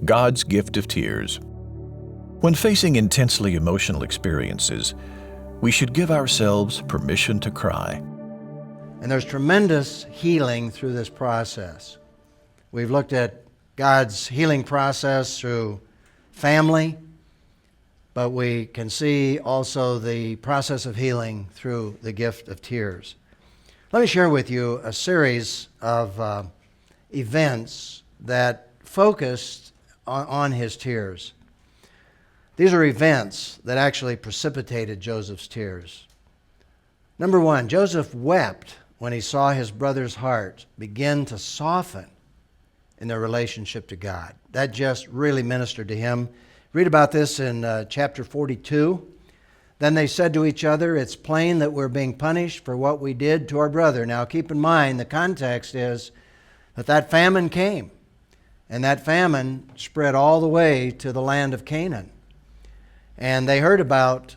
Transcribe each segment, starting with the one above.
God's gift of tears. When facing intensely emotional experiences, we should give ourselves permission to cry. And there's tremendous healing through this process. We've looked at God's healing process through family, but we can see also the process of healing through the gift of tears. Let me share with you a series of events that focused on his tears. These are events that actually precipitated Joseph's tears. Number one, Joseph wept when he saw his brother's heart begin to soften in their relationship to God. That just really ministered to him. Read about this in chapter 42. Then they said to each other, "It's plain that we're being punished for what we did to our brother." Now keep in mind, the context is that famine came, and that famine spread all the way to the land of Canaan. And they heard about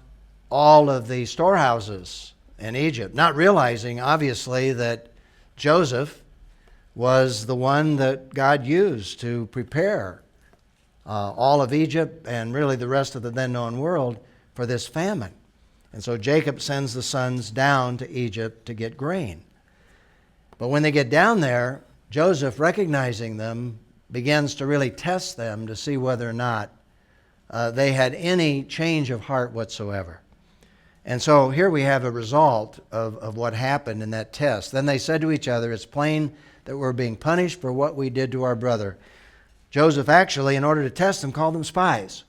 all of the storehouses in Egypt, not realizing, obviously, that Joseph was the one that God used to prepare all of Egypt and really the rest of the then known world for this famine. And so Jacob sends the sons down to Egypt to get grain. But when they get down there, Joseph, recognizing them, begins to really test them to see whether or not they had any change of heart whatsoever. And so here we have a result of what happened in that test. Then they said to each other, "It's plain that we're being punished for what we did to our brother." Joseph actually, in order to test them, called them spies.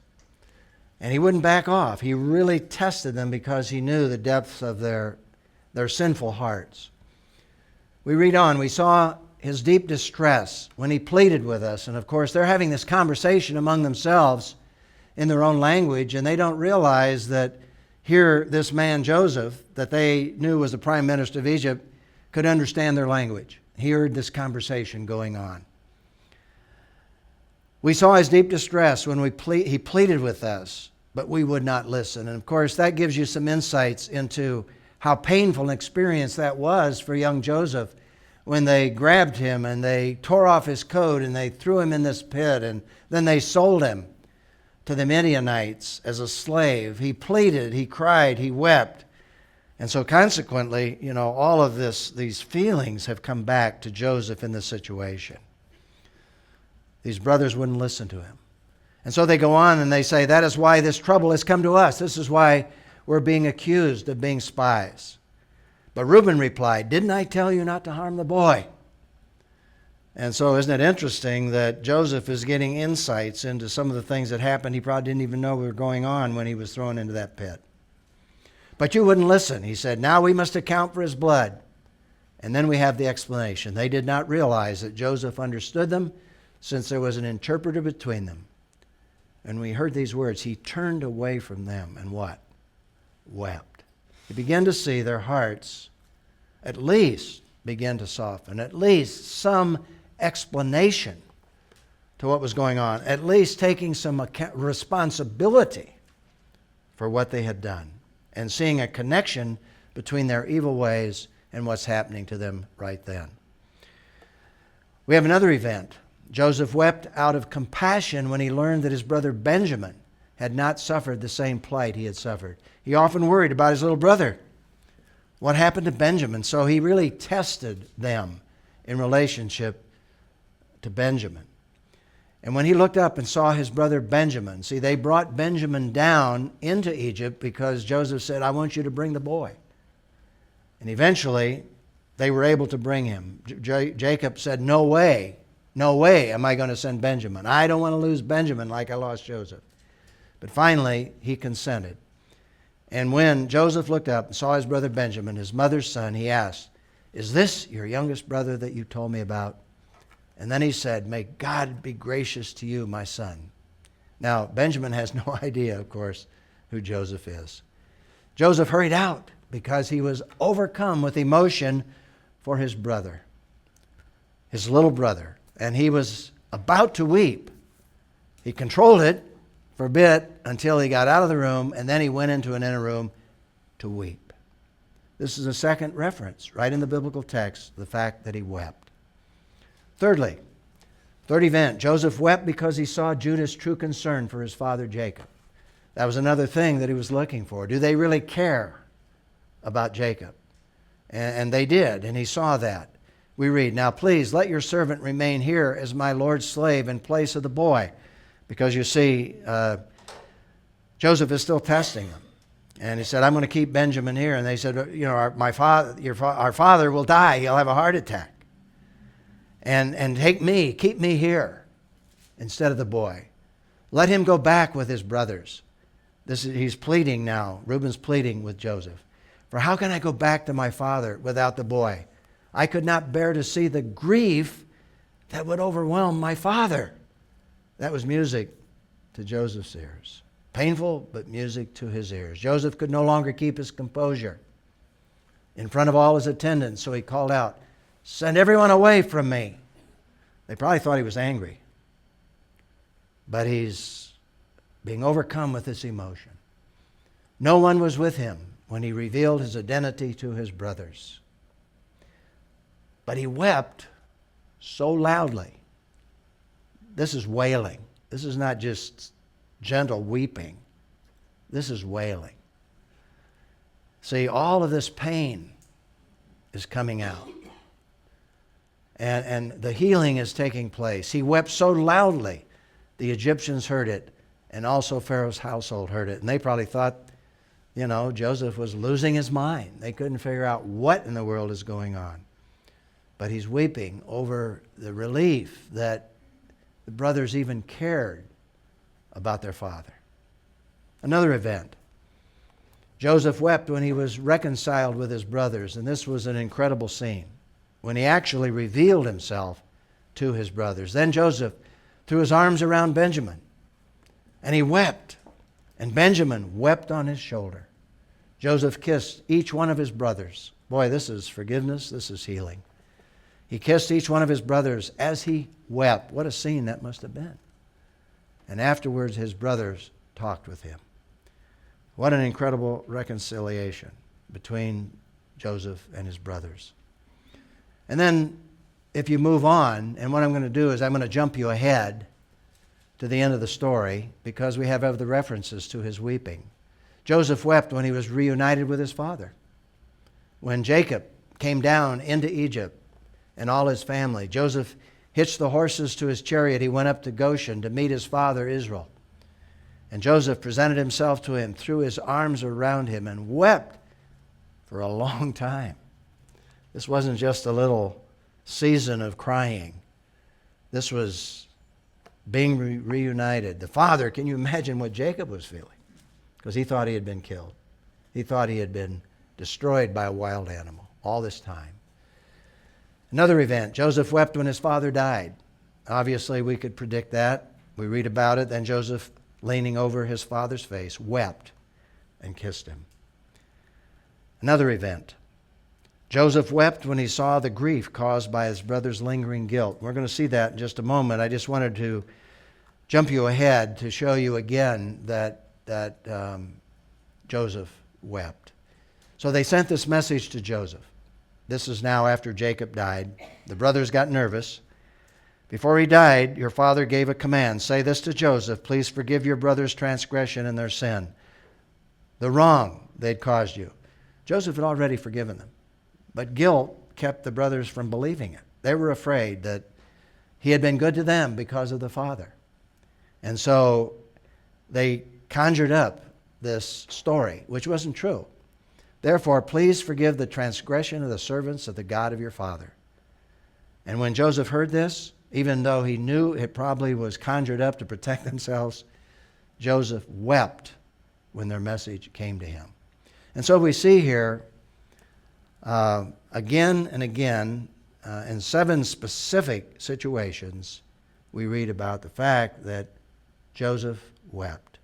And he wouldn't back off. He really tested them because he knew the depths of their sinful hearts. We read on. We saw his deep distress when he pleaded with us. And of course, they're having this conversation among themselves in their own language, and they don't realize that here this man Joseph, that they knew was the prime minister of Egypt, could understand their language. He heard this conversation going on. We saw his deep distress when he pleaded with us, but we would not listen. And of course, that gives you some insights into how painful an experience that was for young Joseph when they grabbed him and they tore off his coat and they threw him in this pit, and then they sold him to the Midianites as a slave. He pleaded, he cried, he wept. And so consequently, all of these feelings have come back to Joseph in this situation. These brothers wouldn't listen to him. And so they go on and they say, "That is why this trouble has come to us. This is why we're being accused of being spies." But Reuben replied, "Didn't I tell you not to harm the boy?" And so isn't it interesting that Joseph is getting insights into some of the things that happened he probably didn't even know were going on when he was thrown into that pit. "But you wouldn't listen," he said. "Now we must account for his blood." And then we have the explanation. They did not realize that Joseph understood them, since there was an interpreter between them. And we heard these words. He turned away from them and what? Wept. He began to see their hearts at least begin to soften, at least some explanation to what was going on, at least taking some responsibility for what they had done, and seeing a connection between their evil ways and what's happening to them right then. We have another event. Joseph wept out of compassion when he learned that his brother Benjamin had not suffered the same plight he had suffered. He often worried about his little brother. What happened to Benjamin? So he really tested them in relationship to Benjamin. And when he looked up and saw his brother Benjamin, see, they brought Benjamin down into Egypt because Joseph said, "I want you to bring the boy." And eventually, they were able to bring him. Jacob said, "No way am I going to send Benjamin. I don't want to lose Benjamin like I lost Joseph." But finally, he consented. And when Joseph looked up and saw his brother Benjamin, his mother's son, he asked, "Is this your youngest brother that you told me about?" And then he said, "May God be gracious to you, my son." Now, Benjamin has no idea, of course, who Joseph is. Joseph hurried out because he was overcome with emotion for his brother, his little brother. And he was about to weep. He controlled it for a bit until he got out of the room, and then he went into an inner room to weep. This is a second reference right in the biblical text, the fact that he wept. Thirdly, Third event, Joseph wept because he saw Judah's true concern for his father Jacob. That was another thing that he was looking for. Do they really care about Jacob? And they did, and he saw that. We read, "Now please let your servant remain here as my Lord's slave in place of the boy." Because you see, Joseph is still testing him. And he said, "I'm going to keep Benjamin here." And they said, our father will die. He'll have a heart attack. And keep me here instead of the boy. Let him go back with his brothers. He's pleading now. Reuben's pleading with Joseph. "For how can I go back to my father without the boy? I could not bear to see the grief that would overwhelm my father." That was music to Joseph's ears. Painful, but music to his ears. Joseph could no longer keep his composure in front of all his attendants, so he called out, "Send everyone away from me." They probably thought he was angry, but he's being overcome with this emotion. No one was with him when he revealed his identity to his brothers. But he wept so loudly. This is wailing. This is not just gentle weeping. This is wailing. See, all of this pain is coming out. And the healing is taking place. He wept so loudly, the Egyptians heard it, and also Pharaoh's household heard it. And they probably thought, Joseph was losing his mind. They couldn't figure out what in the world is going on. But he's weeping over the relief that the brothers even cared about their father. Another event. Joseph wept when he was reconciled with his brothers, and this was an incredible scene, when he actually revealed himself to his brothers. Then Joseph threw his arms around Benjamin, and he wept, and Benjamin wept on his shoulder. Joseph kissed each one of his brothers. Boy, this is forgiveness, this is healing. He kissed each one of his brothers as he wept. What a scene that must have been. And afterwards, his brothers talked with him. What an incredible reconciliation between Joseph and his brothers. And then, if you move on, and what I'm going to do is I'm going to jump you ahead to the end of the story because we have other references to his weeping. Joseph wept when he was reunited with his father. When Jacob came down into Egypt and all his family, Joseph hitched the horses to his chariot. He went up to Goshen to meet his father Israel. And Joseph presented himself to him, threw his arms around him, and wept for a long time. This wasn't just a little season of crying. This was being reunited. The father, can you imagine what Jacob was feeling? Because he thought he had been killed. He thought he had been destroyed by a wild animal all this time. Another event, Joseph wept when his father died. Obviously, we could predict that. We read about it. Then Joseph, leaning over his father's face, wept and kissed him. Another event, Joseph wept when he saw the grief caused by his brother's lingering guilt. We're going to see that in just a moment. I just wanted to jump you ahead to show you again that Joseph wept. So they sent this message to Joseph. This is now after Jacob died. The brothers got nervous. Before he died, your father gave a command. Say this to Joseph, please forgive your brother's transgression and their sin, the wrong they'd caused you. Joseph had already forgiven them, but guilt kept the brothers from believing it. They were afraid that he had been good to them because of the father. And so they conjured up this story, which wasn't true. Therefore, please forgive the transgression of the servants of the God of your father. And when Joseph heard this, even though he knew it probably was conjured up to protect themselves, Joseph wept when their message came to him. And so we see here, again and again, in 7 specific situations, we read about the fact that Joseph wept.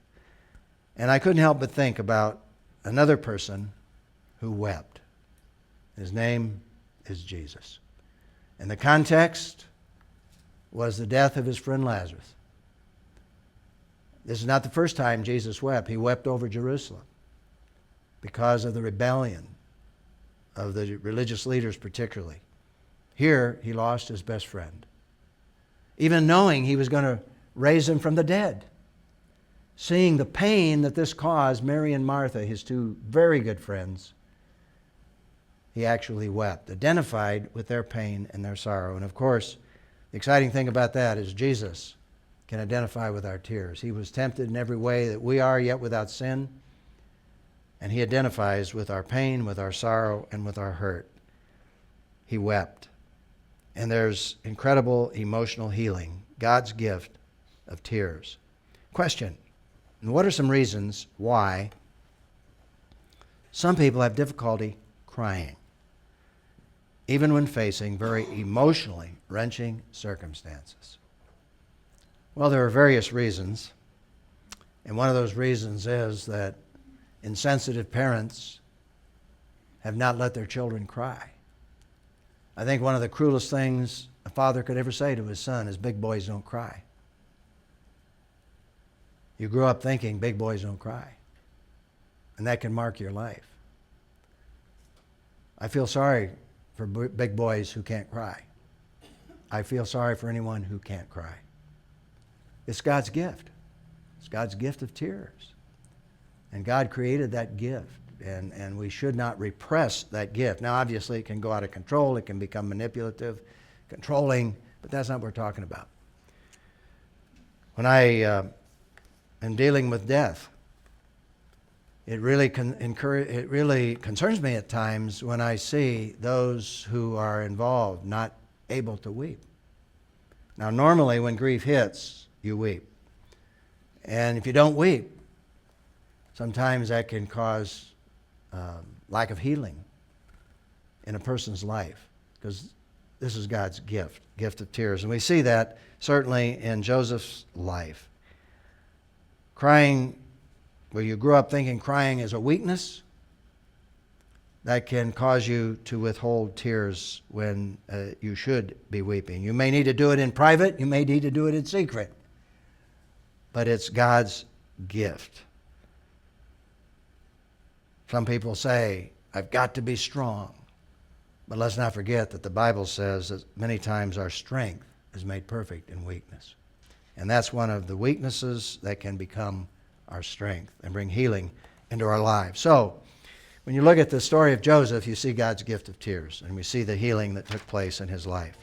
And I couldn't help but think about another person who wept. His name is Jesus. And the context was the death of his friend Lazarus. This is not the first time Jesus wept. He wept over Jerusalem because of the rebellion of the religious leaders particularly. Here, he lost his best friend. even knowing he was going to raise him from the dead. Seeing the pain that this caused Mary and Martha, his two very good friends, he actually wept, identified with their pain and their sorrow. And of course, the exciting thing about that is Jesus can identify with our tears. He was tempted in every way that we are, yet without sin. And he identifies with our pain, with our sorrow, and with our hurt. He wept. And there's incredible emotional healing, God's gift of tears. Question: what are some reasons why some people have difficulty crying, even when facing very emotionally wrenching circumstances? Well, there are various reasons. And one of those reasons is that insensitive parents have not let their children cry. I think one of the cruelest things a father could ever say to his son is, big boys don't cry. You grew up thinking big boys don't cry. And that can mark your life. I feel sorry for big boys who can't cry. I feel sorry for anyone who can't cry. It's God's gift. It's God's gift of tears. And God created that gift. And we should not repress that gift. Now, obviously, it can go out of control. It can become manipulative, controlling. But that's not what we're talking about. When I am dealing with death, it really concerns me at times when I see those who are involved not able to weep. Now, normally when grief hits, you weep. And if you don't weep, sometimes that can cause lack of healing in a person's life, because this is God's gift of tears. And we see that certainly in Joseph's life. Crying, where you grew up thinking crying is a weakness, that can cause you to withhold tears when you should be weeping. You may need to do it in private. You may need to do it in secret. But it's God's gift. Some people say, I've got to be strong. But let's not forget that the Bible says that many times our strength is made perfect in weakness. And that's one of the weaknesses that can become our strength and bring healing into our lives. So, when you look at the story of Joseph, you see God's gift of tears, and we see the healing that took place in his life.